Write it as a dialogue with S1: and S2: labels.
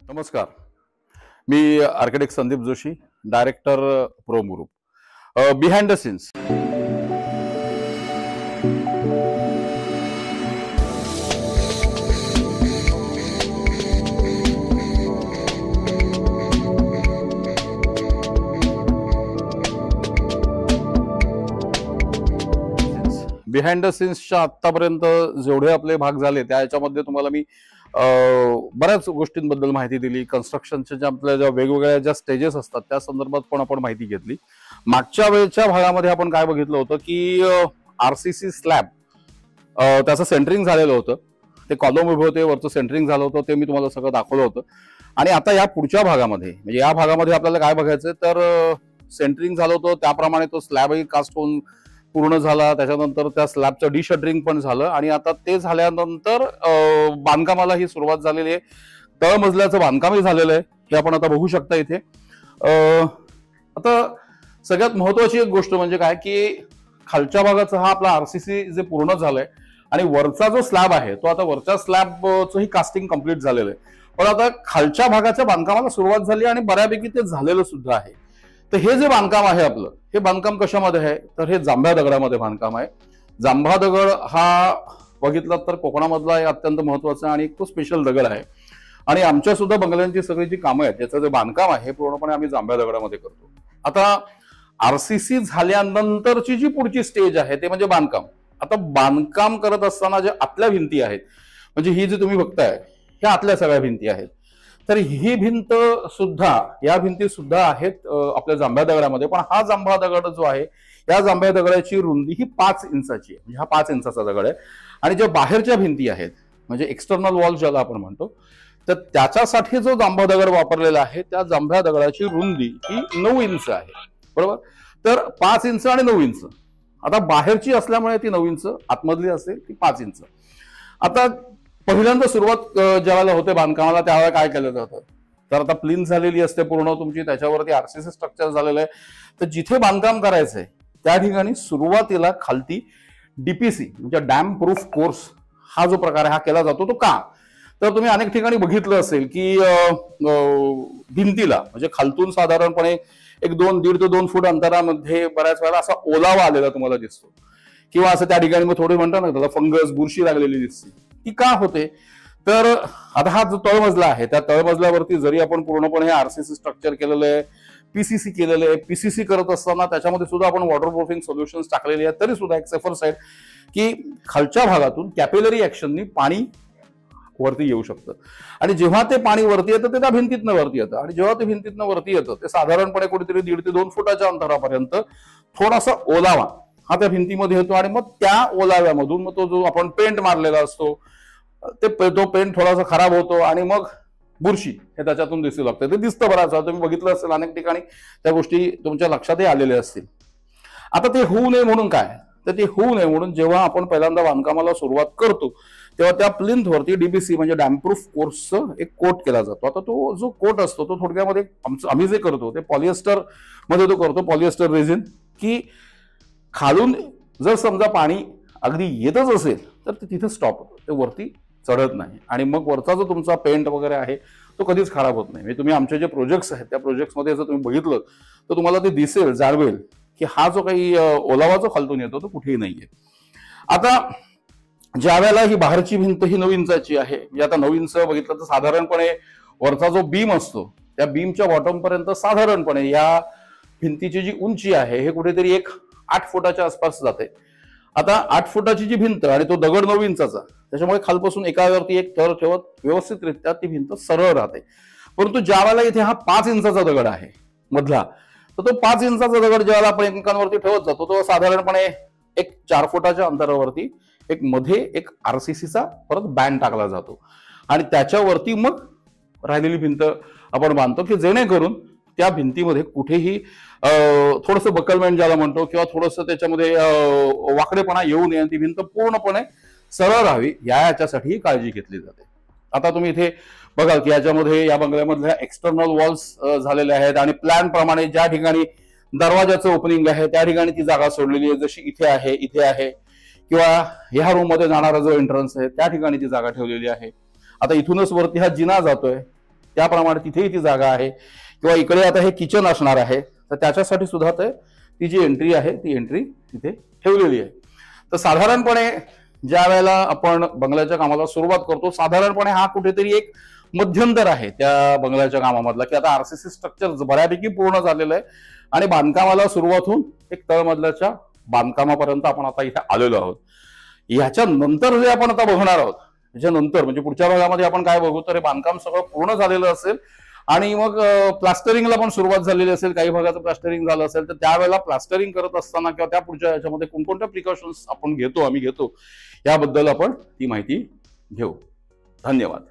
S1: नमस्कार. मी architect Sandeep Joshi, director Prom group. Behind the scenes. Behind the सीन्सच्या आतापर्यंत जेवढे आपले भाग झाले त्याच्यामध्ये तुम्हाला मी बऱ्याच गोष्टींबद्दल माहिती दिली. कन्स्ट्रक्शनच्या ज्या आपल्या ज्या वेगवेगळ्या ज्या स्टेजेस असतात त्या संदर्भात पण आपण माहिती घेतली. मागच्या वेळच्या भागामध्ये आपण काय बघितलं होतं की आरसीसी स्लॅब त्याचं सेंटरिंग झालेलं होतं. ते कॉलम उभे होते, वरचं सेंटरिंग झालं होतं, ते मी तुम्हाला सगळं दाखवलं होतं. आणि आता या पुढच्या भागामध्ये म्हणजे या भागामध्ये आपल्याला काय बघायचं तर सेंटरिंग झालं होतं त्याप्रमाणे तो स्लॅबही कास्ट होऊन पूर्ण झाला. त्याच्यानंतर त्या स्लॅबचं डिशटरिंग पण झालं आणि आता ते झाल्यानंतर बांधकामाला ही सुरुवात झालेली आहे. तळमजल्याचं बांधकामही झालेलं आहे हे आपण आता बघू शकता इथे. आता सगळ्यात महत्वाची एक गोष्ट म्हणजे काय की खालच्या भागाचा हा आपला आरसीसी जे पूर्ण झालंय आणि वरचा जो स्लॅब आहे तो आता वरच्या स्लॅबचंही कास्टिंग कम्प्लीट झालेलं आहे. पण आता खालच्या भागाच्या बांधकामाला सुरुवात झाली आणि बऱ्यापैकी ते झालेलं सुद्धा आहे. तर हे जे बांधकाम आहे आपलं हे बांधकाम कशामध्ये आहे तर हे जांभ्या दगडामध्ये बांधकाम आहे. जांभा दगड हा बघितला तर कोकणामधला अत्यंत महत्वाचा आणि तो स्पेशल दगड आहे. आणि आमच्या सुद्धा बंगल्यांची सगळी जी कामं आहेत त्याचं जे बांधकाम आहे हे पूर्णपणे आम्ही जांभ्या दगडामध्ये करतो. आता आरसीसी झाल्यानंतरची जी पुढची स्टेज आहे ते म्हणजे बांधकाम. आता बांधकाम करत असताना जे आतल्या भिंती आहेत म्हणजे ही जी तुम्ही बघताय ह्या आतल्या सगळ्या भिंती आहेत. तर ही भिंत सुद्धा या भिंती सुद्धा आहेत आपल्या जांभ्या दगडामध्ये. पण हा जांभा दगड जो आहे या जांभ्या दगडाची रुंदी ही 5 इंचाची आहे. म्हणजे हा 5 इंचाचा दगड आहे. आणि ज्या बाहेरच्या भिंती आहेत म्हणजे एक्सटर्नल वॉल ज्याला आपण म्हणतो तर त्याच्यासाठी जो जांभा दगड वापरलेला आहे त्या जांभ्या दगडाची रुंदी ही 9 इंच आहे. बरोबर. तर 5 इंच आणि 9 इंच. आता बाहेरची असल्यामुळे ती 9 इंच, आतमधली असेल ती 5 इंच. आता पहिल्यांदा सुरुवात ज्यावेळेला होते बांधकामाला त्यावेळेला काय केलं जातं तर आता प्लिंथ झालेली असते पूर्ण तुमची, त्याच्यावरती आरसीसी स्ट्रक्चर झालेलं आहे. तर जिथे बांधकाम करायचंय त्या ठिकाणी सुरुवातीला खालती डीपीसी म्हणजे डॅम प्रूफ कोर्स हा जो प्रकार आहे हा केला जातो. तो का तर तुम्ही अनेक ठिकाणी बघितलं असेल की भिंतीला म्हणजे खालतून साधारणपणे एक 1.5 ते 2 फूट अंतरामध्ये बऱ्याच वेळा असा ओलावा आलेला तुम्हाला दिसतो किंवा असं त्या ठिकाणी मग थोडी म्हणतात ना त्याला फंगस बुरशी लागलेली दिसते. ती का होते तर आता हा जो तळमजला आहे त्या तळमजल्यावरती जरी आपण पूर्णपणे आरसीसी स्ट्रक्चर केलेलं आहे, पीसीसी केलेलं आहे, पीसीसी करत असताना त्याच्यामध्ये सुद्धा आपण वॉटरप्रूफिंग सोल्युशन्स टाकलेली आहेत तरी सुद्धा एक सेफर साईड की खालच्या भागातून कॅपिलरी ऍक्शननी पाणी वरती येऊ शकतं. आणि जेव्हा ते पाणी वरती येतं ते त्या भिंतीतनं वरती येतं आणि जेव्हा ते भिंतीतनं वरती येतं ते साधारणपणे कुठेतरी 1.5 ते 2 फुटाच्या अंतरापर्यंत थोडासा ओलावा हा त्या भिंतीमध्ये येतो आणि मग त्या ओलाव्यामधून मग तो जो आपण पेंट मारलेला असतो तो पेंट थोडासा खराब होतो आणि मग बुरशी हे त्याच्यातून दिसू लागतं. ते दिसतं बराच वेळा तुम्ही बघितलं असेल अनेक ठिकाणी त्या गोष्टी तुमच्या लक्षातही आलेल्या असतील. आता ते होऊ नये म्हणून काय तर ते होऊ नये म्हणून जेव्हा आपण पहिल्यांदा बांधकामाला सुरुवात करतो तेव्हा त्या प्लिंथ वरती डीबीसी म्हणजे डॅमप्रूफ कोर्सचं एक कोट केला जातो. आता तो जो कोट असतो तो थोडक्यामध्ये आम्ही जे करतो ते पॉलिएस्टर मध्ये तो करतो, पॉलिएस्टर रेझिन, की खालून जर समजा पाणी अगदी येतच असेल तर ते तिथे स्टॉप होतं, ते वरती चढत नाही आणि मग वरचा जो तुमचा पेंट वगैरे आहे तो कधीच खराब होत नाही. म्हणजे तुम्ही आमचे जे प्रोजेक्ट्स आहेत त्या प्रोजेक्ट्समध्ये जर तुम्ही बघितलं तर तुम्हाला ते दिसेल जाणवेल की हा जो काही ओलावा जो खालतून येतो तो कुठेही नाहीये. आता ज्या वेळेला ही बाहेरची भिंत ही 9 इंचाची आहे म्हणजे आता 9 इंच बघितलं तर साधारणपणे वरचा जो बीम असतो त्या बीमच्या बॉटम पर्यंत साधारणपणे या भिंतीची जी उंची आहे हे कुठेतरी एक 8 फुटाच्या आसपास जाते. आता 8 फुटाची जी भिंत आणि तो दगड 9 इंचाचा त्याच्यामुळे खालपासून एकावरती एक थर ठेवत व्यवस्थितरित्या ती भिंत सरळ राहते. परंतु ज्या वेळेला इथे हा 5 इंचाचा दगड आहे मधला तर तो 5 इंचाचा दगड ज्यावेळेला आपण एकमेकांवरती ठेवत जातो तो साधारणपणे एक 4 फुटाच्या अंतरावरती एक मध्ये एक आरसीसीचा परत बँड टाकला जातो आणि त्याच्यावरती मग राहिलेली भिंत आपण बांधतो की जेणेकरून त्या भिंतीमध्ये कुठेही थोडंसं बकलमेंट ज्याला म्हणतो किंवा थोडंसं त्याच्यामध्ये वाकडेपणा येऊ नये, ती भिंत पूर्णपणे सरळ राहावी याच्यासाठी काळजी घेतली जाते. आता तुम्ही इथे बघाल की याच्यामध्ये या बंगल्यामधल्या एक्सटर्नल वॉल्स झालेल्या आहेत आणि प्लॅन प्रमाणे ज्या ठिकाणी दरवाजाचं ओपनिंग आहे त्या ठिकाणी ती जागा सोडलेली आहे, जशी इथे आहे किंवा ह्या रूम मध्ये जाणारा जो एंट्रन्स आहे त्या ठिकाणी ती जागा ठेवलेली आहे. आता इथूनच वरती हा जिना जातोय त्याप्रमाणे तिथेही ती जागा आहे, किंवा इकडे आता हे किचन असणार आहे तर त्याच्यासाठी सुद्धा ती जी एंट्री आहे ती एंट्री तिथे ठेवलेली आहे. तर साधारणपणे ज्या वेळेला आपण बंगल्याच्या कामाला सुरुवात करतो, साधारणपणे हा कुठेतरी एक मध्यंतर आहे त्या बंगल्याच्या कामामधला, की आता आरसीसी स्ट्रक्चर बऱ्यापैकी पूर्ण झालेलं आहे आणि बांधकामाला सुरुवात होऊन एक तळमजल्याच्या बांधकामापर्यंत आपण आता इथे आलेलो आहोत. ह्याच्या नंतर जे आपण आता बघणार आहोत, ह्याच्यानंतर म्हणजे पुढच्या भागामध्ये आपण काय बघू, तर हे बांधकाम सगळं पूर्ण झालेलं असेल आणि मग प्लास्टरिंगला पण सुरुवात झालेली असेल, काही भागाचं प्लास्टरिंग झालं असेल तर त्यावेळेला प्लास्टरिंग करत असताना किंवा त्या पुढच्या ह्याच्यामध्ये कोणकोणत्या प्रिकॉशन्स आपण घेतो, आम्ही घेतो, याबद्दल आपण ती माहिती घेऊ. धन्यवाद.